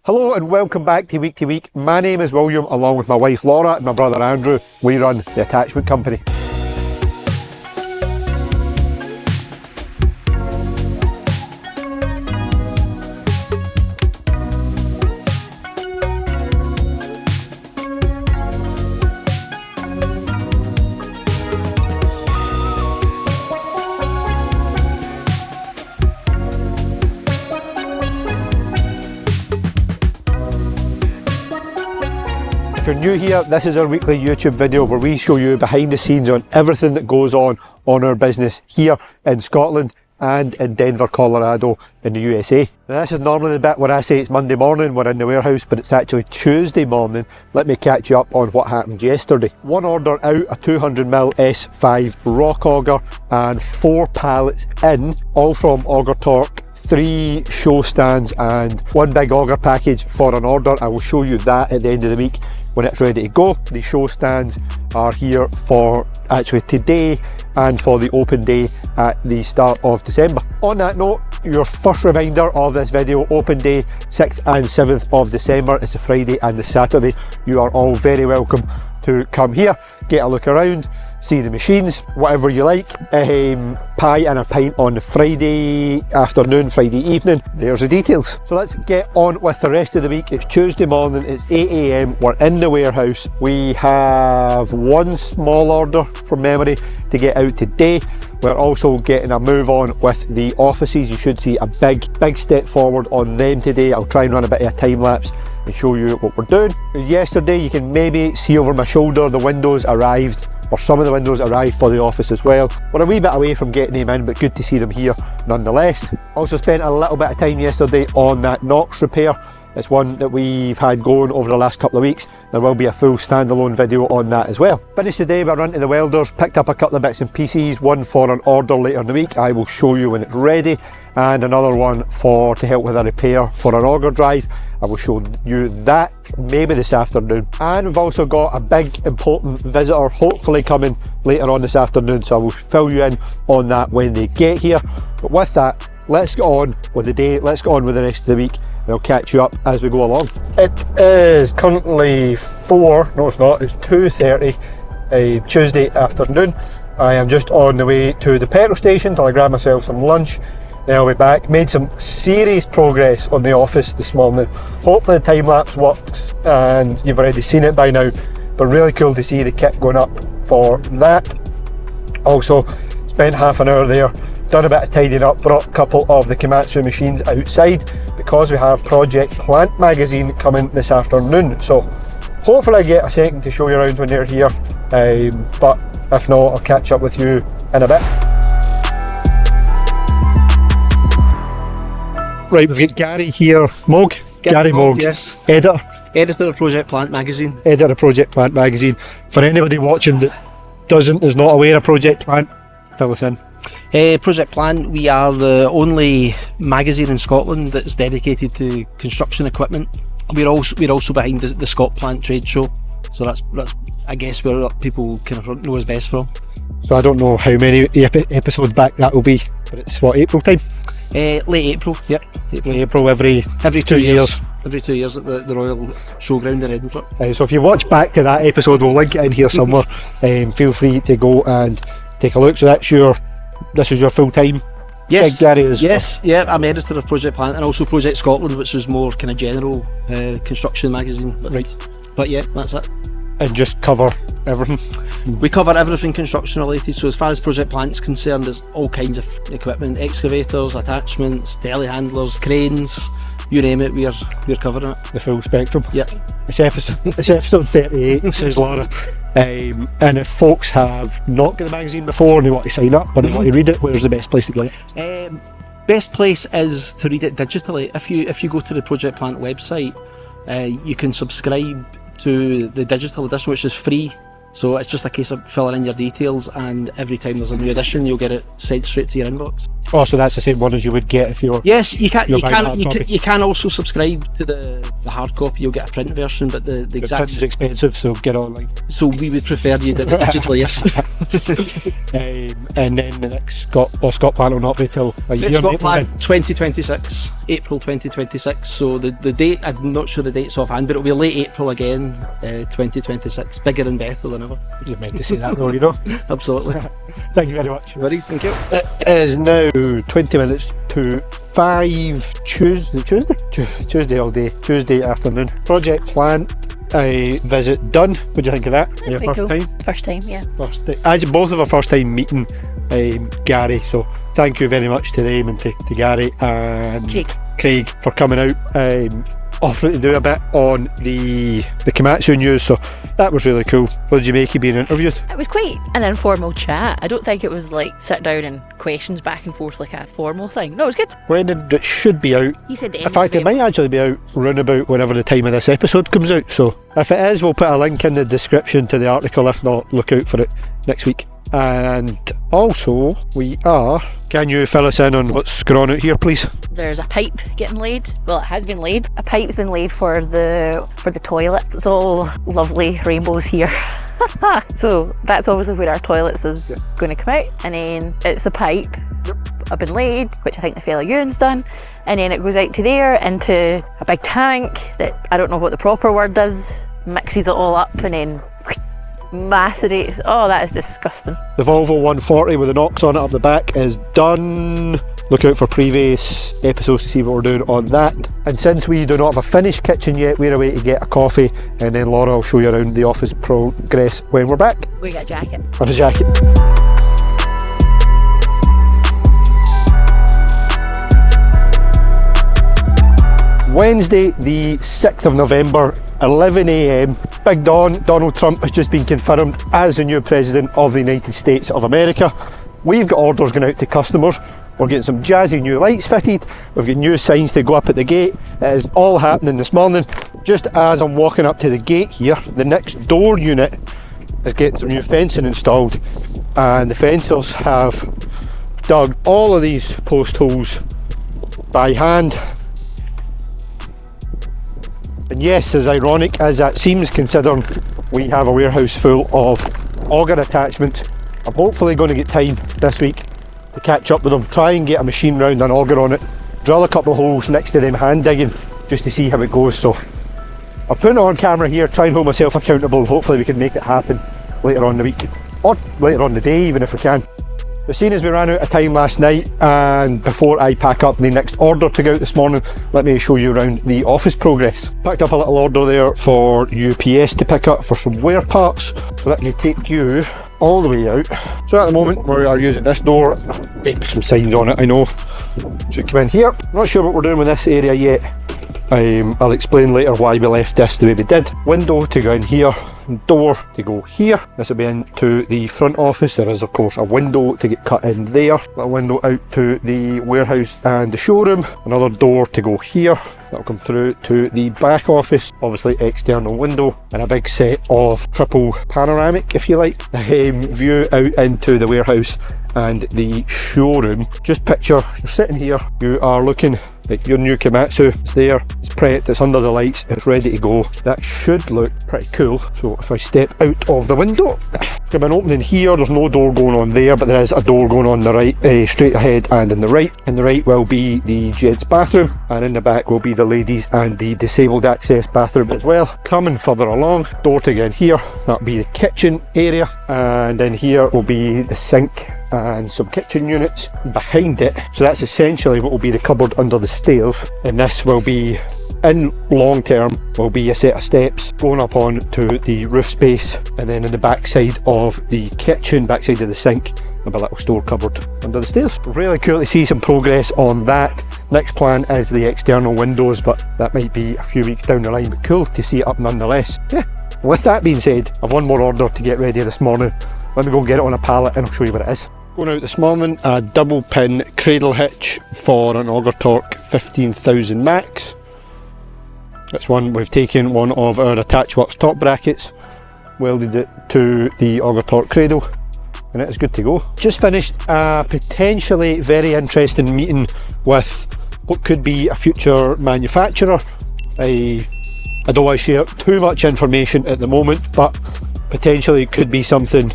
Hello and welcome back to Week to Week. My name is William, along with my wife Laura and my brother Andrew. We run the attachment company. If you're new here, this is our weekly YouTube video where we show you behind the scenes on everything that goes on our business here in Scotland and in Denver, Colorado in the USA. Now this is normally the bit where I say it's Monday morning, we're in the warehouse, but it's actually Tuesday morning. Let me catch you up on what happened yesterday. One order out, a 200mm S5 rock auger and 4 pallets in, all from Auger Torque. 3 show stands and 1 big auger package for an order. I will show you that at the end of the week when it's ready to go. The show stands are here for actually today and for the open day at the start of December. On that note, your first reminder of this video, open day 6th and 7th of December. It's a Friday and the Saturday. You are all very welcome to come here, get a look around, see the machines, whatever you like. Pie and a pint on Friday afternoon, Friday evening. There's the details. So let's get on with the rest of the week. It's Tuesday morning, it's 8 AM, we're in the warehouse. We have 1 small order from memory to get out today. We're also getting a move on with the offices. You should see a big step forward on them today. I'll try and run a bit of a time lapse and show you what we're doing. Yesterday, you can maybe see over my shoulder, the windows arrived, or some of the windows arrived for the office as well. We're a wee bit away from getting them in, but good to see them here nonetheless. Also spent a little bit of time yesterday on that NOX repair. It's one that we've had going over the last couple of weeks. There will be a full standalone video on that as well. Finished today, we're running to the welders, picked up a couple of bits and pieces, one for an order later in the week. I will show you when it's ready, and another one to help with a repair for an auger drive. I will show you that maybe this afternoon. And we've also got a big important visitor hopefully coming later on this afternoon, so I will fill you in on that when they get here. But with that, let's get on with the day, let's get on with the rest of the week, and I'll catch you up as we go along. It is currently 2:30 Tuesday afternoon. I am just on the way to the petrol station till I grab myself some lunch. Then I'll be back. Made some serious progress on the office this morning. Hopefully the time lapse works and you've already seen it by now, but really cool to see the kit going up for that. Also spent half an hour there, done a bit of tidying up, brought a couple of the Komatsu machines outside because we have Project Plant magazine coming this afternoon. So hopefully I get a second to show you around when they're here, but if not, I'll catch up with you in a bit. Right, we've got Gary here, Gary Moog, yes. Editor of Project Plant magazine. Editor of Project Plant magazine. For anybody watching that is not aware of Project Plant, fill us in. Project Plant, we are the only magazine in Scotland that's dedicated to construction equipment. We're also behind the Scott Plant trade show, so that's I guess where people kind of know us best from. So I don't know how many episodes back that will be, but it's what, April time? Late April, yep. April every 2 years. Every 2 years at the Royal Showground in Edinburgh. So if you watch back to that episode, we'll link it in here somewhere. Feel free to go and take a look. So this is your full time. Yes, Gary yeah. I'm editor of Project Plant and also Project Scotland, which is more kind of general construction magazine. But yeah, that's it. And just cover everything. We cover everything construction related. So as far as Project Plant is concerned, there's all kinds of equipment: excavators, attachments, telehandlers, cranes. You name it, we're covering it. The full spectrum. Yeah. It's episode 38, says Laura. And if folks have not got the magazine before and they want to sign up and they want to read it, where's the best place to get it? Best place is to read it digitally. If you go to the Project Plant website, you can subscribe to the digital edition, which is free. So it's just a case of filling in your details, and every time there's a new edition, you'll get it sent straight to your inbox. Oh, so that's the same one as you would get if you're... Yes, you can also subscribe to the hard copy. You'll get a print version, but the exact... print is expensive, so get online. So we would prefer you did it digitally, yes. And then the next Scott plant will not be till a year. Next Scott plant 2026, April 2026. So the date, I'm not sure the date's offhand, but it'll be late April again, 2026. Bigger and better than ever. You meant to say that though, you know. Absolutely. Thank you very much. Worries, thank you. It is now 20 minutes to 5 Tuesday all day, Tuesday afternoon. Project plant visit done. What do you think of that? That's quite cool. First time, yeah. First time. As both of our first time meeting Gary, so thank you very much to them and to Gary and Craig for coming out, offering to do a bit on the Komatsu news, so that was really cool. What did you make of being interviewed? It was quite an informal chat. I don't think it was like sit down and questions back and forth like a formal thing. No, it was good. When it should be out. He said the end in fact, it might actually be out round about whenever the time of this episode comes out, so if it is, we'll put a link in the description to the article. If not, look out for it next week. And also, can you fill us in on what's going on out here, please? There's a pipe getting laid. Well, it has been laid. A pipe's been laid for the toilet. It's all lovely rainbows here. So that's obviously where our toilets is going to come out, and then it's the pipe up been laid, which I think the fella Ewan's done, and then it goes out to there into a big tank that I don't know what the proper word is, mixes it all up and then macerates. Oh, that is disgusting. The Volvo 140 with the NOx on it up the back is done. Look out for previous episodes to see what we're doing on that. And since we do not have a finished kitchen yet, we're away to get a coffee, and then Laura will show you around the office progress when we're back. We got a jacket. And a jacket. Wednesday the 6th of November, 11 AM. Big Donald Trump has just been confirmed as the new President of the United States of America. We've got orders going out to customers. We're getting some jazzy new lights fitted. We've got new signs to go up at the gate. It is all happening this morning. Just as I'm walking up to the gate here, the next door unit is getting some new fencing installed, and the fencers have dug all of these post holes by hand. And yes, as ironic as that seems, considering we have a warehouse full of auger attachments, I'm hopefully going to get time this week to catch up with them, try and get a machine round an auger on it, drill a couple of holes next to them hand digging, just to see how it goes. So I'm putting it on camera here, try and hold myself accountable. Hopefully we can make it happen later on in the week, or later on in the day even if we can. But seeing as we ran out of time last night, and before I pack up the next order to go out this morning, let me show you around the office progress. Packed up a little order there for UPS to pick up for some wear parts, so let me take you all the way out. So at the moment we are using this door, maybe some signs on it, I know. So come in here. Not sure what we're doing with this area yet. I'll explain later why we left this the way we did. Window to go in here, door to go here. This will be into the front office. There is of course a window to get cut in there. A window out to the warehouse and the showroom. Another door to go here. That'll come through to the back office, obviously external window, and a big set of triple panoramic, if you like, view out into the warehouse and the showroom. Just picture you're sitting here, you are looking at your new Komatsu. It's there, it's prepped, it's under the lights, it's ready to go. That should look pretty cool. So if I step out of the window, there's an opening here. There's no door going on there, but there is a door going on the right, straight ahead and in the right. In the right will be the gents bathroom, and in the back will be the ladies and the disabled access bathroom as well. Coming further along, door to get in here, that'll be the kitchen area, and then here will be the sink and some kitchen units behind it. So that's essentially what will be the cupboard under the stairs, and this will be, in long term, will be a set of steps going up on to the roof space, and then in the back side of the kitchen, back side of the sink, there'll be a little store cupboard under the stairs. Really cool to see some progress on that. Next plan is the external windows, but that might be a few weeks down the line, but cool to see it up nonetheless. Yeah, with that being said, I've one more order to get ready this morning. Let me go get it on a pallet and I'll show you what it is. Going out this morning, a double pin cradle hitch for an Auger Torque 15,000 max. That's one we've taken one of our AttachWorx top brackets, welded it to the Auger Torque cradle, and it is good to go. Just finished a potentially very interesting meeting with what could be a future manufacturer. I don't want to share too much information at the moment, but potentially it could be something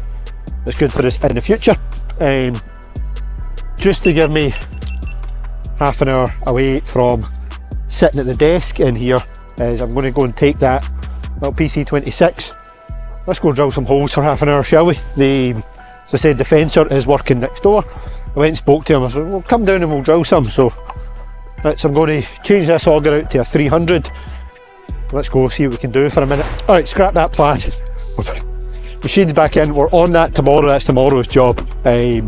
that's good for us in the future. Just to give me half an hour away from sitting at the desk in here, is I'm going to go and take that little PC26. Let's go drill some holes for half an hour, shall we? As I said, the fencer is working next door. I went and spoke to him. I said, well, come down and we'll drill some. So I'm going to change this auger out to a 300. Let's go see what we can do for a minute. Alright, scrap that plan. Machine's back in. We're on that tomorrow. That's tomorrow's job. They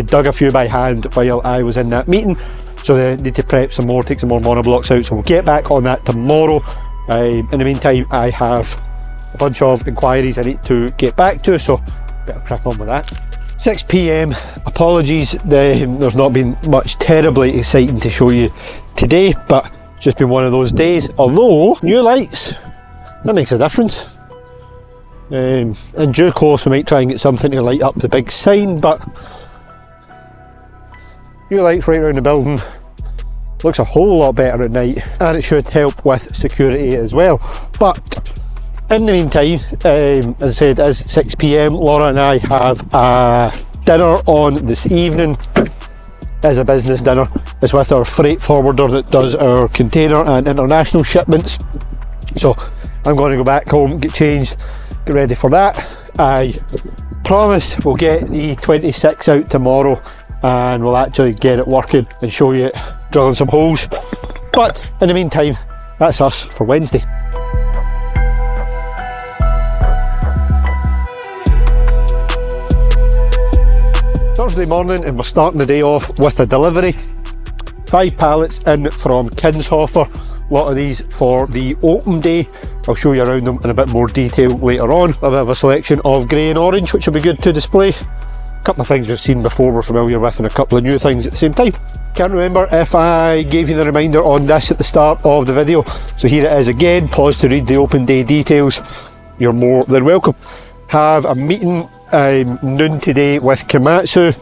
dug a few by hand while I was in that meeting, so they need to prep some more, take some more monoblocks out. So we'll get back on that tomorrow. In the meantime, I have a bunch of inquiries I need to get back to, so better crack on with that. 6 PM, apologies, there's not been much terribly exciting to show you today, but it's just been one of those days. Although, new lights, that makes a difference. In due course we might try and get something to light up the big sign, but new lights right around the building, looks a whole lot better at night, and it should help with security as well. But in the meantime, as I said, it's 6 PM. Laura and I have a dinner on this evening. As a business dinner. It's with our freight forwarder that does our container and international shipments. So I'm going to go back home, get changed, get ready for that. I promise we'll get the 26 out tomorrow and we'll actually get it working and show you it drilling some holes. But in the meantime, that's us for Wednesday. Thursday morning, and we're starting the day off with a delivery. 5 pallets in from Kinshofer. A lot of these for the open day. I'll show you around them in a bit more detail later on. A bit of a selection of grey and orange, which will be good to display. A couple of things we've seen before we're familiar with, and a couple of new things at the same time. Can't remember if I gave you the reminder on this at the start of the video, so here it is again. Pause to read the open day details. You're more than welcome. Have a meeting noon today with Komatsu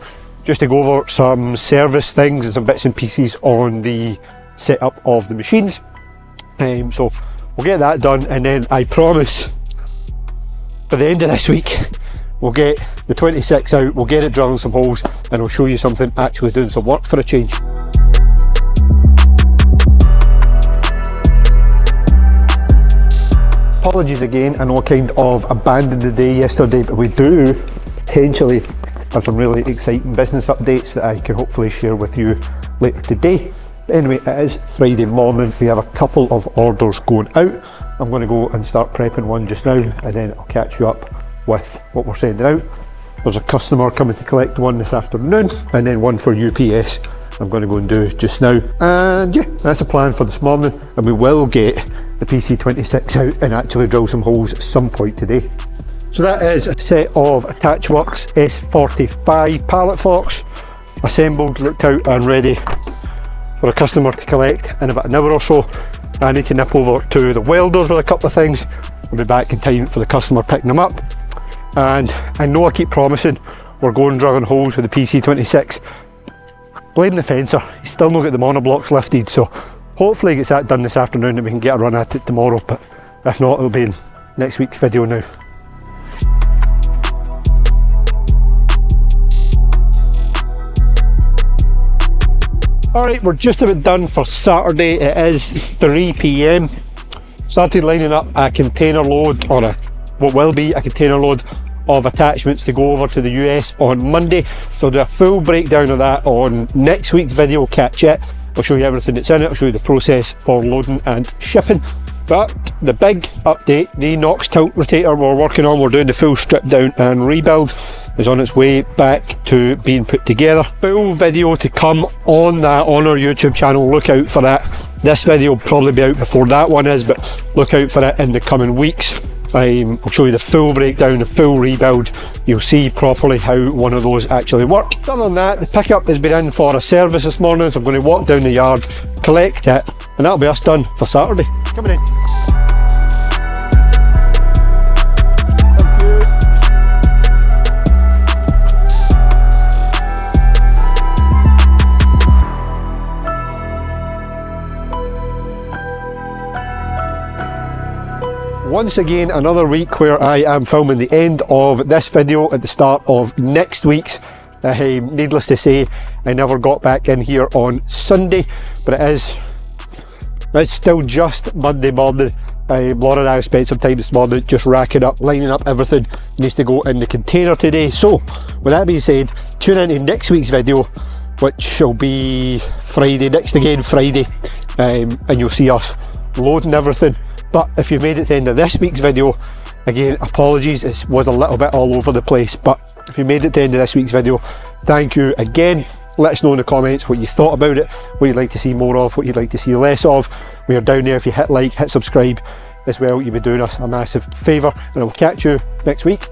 just to go over some service things and some bits and pieces on the setup of the machines. So we'll get that done, and then I promise by the end of this week we'll get the 26 out, we'll get it drilling some holes, and I'll show you something actually doing some work for a change. Apologies again, I know I kind of abandoned the day yesterday, but we do potentially have some really exciting business updates that I can hopefully share with you later today. But anyway, it is Friday morning, we have a couple of orders going out. I'm going to go and start prepping one just now, and then I'll catch you up with what we're sending out. There's a customer coming to collect one this afternoon, and then one for UPS I'm going to go and do just now. And yeah, that's the plan for this morning, and we will get the PC26 out and actually drill some holes at some point today. So that is a set of AttachWorx S45 pallet forks, assembled, looked out and ready for a customer to collect in about an hour or so. I need to nip over to the welders with a couple of things. I'll be back in time for the customer picking them up. And I know I keep promising we're going drilling holes with the PC26. Blame the fencer, he's still not got the monoblocks lifted, so hopefully he gets that done this afternoon and we can get a run at it tomorrow, but if not, it'll be in next week's video now. Alright, we're just about done for Saturday. It is 3 PM. Started lining up a container load, or what will be a container load of attachments to go over to the US on Monday. So I'll do a full breakdown of that on next week's video, catch it. I'll show you everything that's in it, I'll show you the process for loading and shipping. But the big update, the NOX Tiltrotator we're working on, we're doing the full strip down and rebuild, is on its way back to being put together. Full video to come on that on our YouTube channel, look out for that. This video will probably be out before that one is, but look out for it in the coming weeks. I'll show you the full breakdown, the full rebuild. You'll see properly how one of those actually work. Other than that, the pickup has been in for a service this morning, so I'm going to walk down the yard, collect it, and that'll be us done for Saturday. Coming in. Thank you. Once again, another week where I am filming the end of this video at the start of next week's. Needless to say, I never got back in here on Sunday, but it's still just Monday morning. Laura and I have spent some time this morning just racking up, lining up everything needs to go in the container today. So with that being said, tune in to next week's video, which will be Friday, next again Friday, and you'll see us loading everything. But if you've made it to the end of this week's video, again, apologies, it was a little bit all over the place, but if you made it to the end of this week's video, thank you again. Let us know in the comments what you thought about it, what you'd like to see more of, what you'd like to see less of. We are down there. If you hit like, hit subscribe as well, you'll be doing us a massive favour, and I'll catch you next week.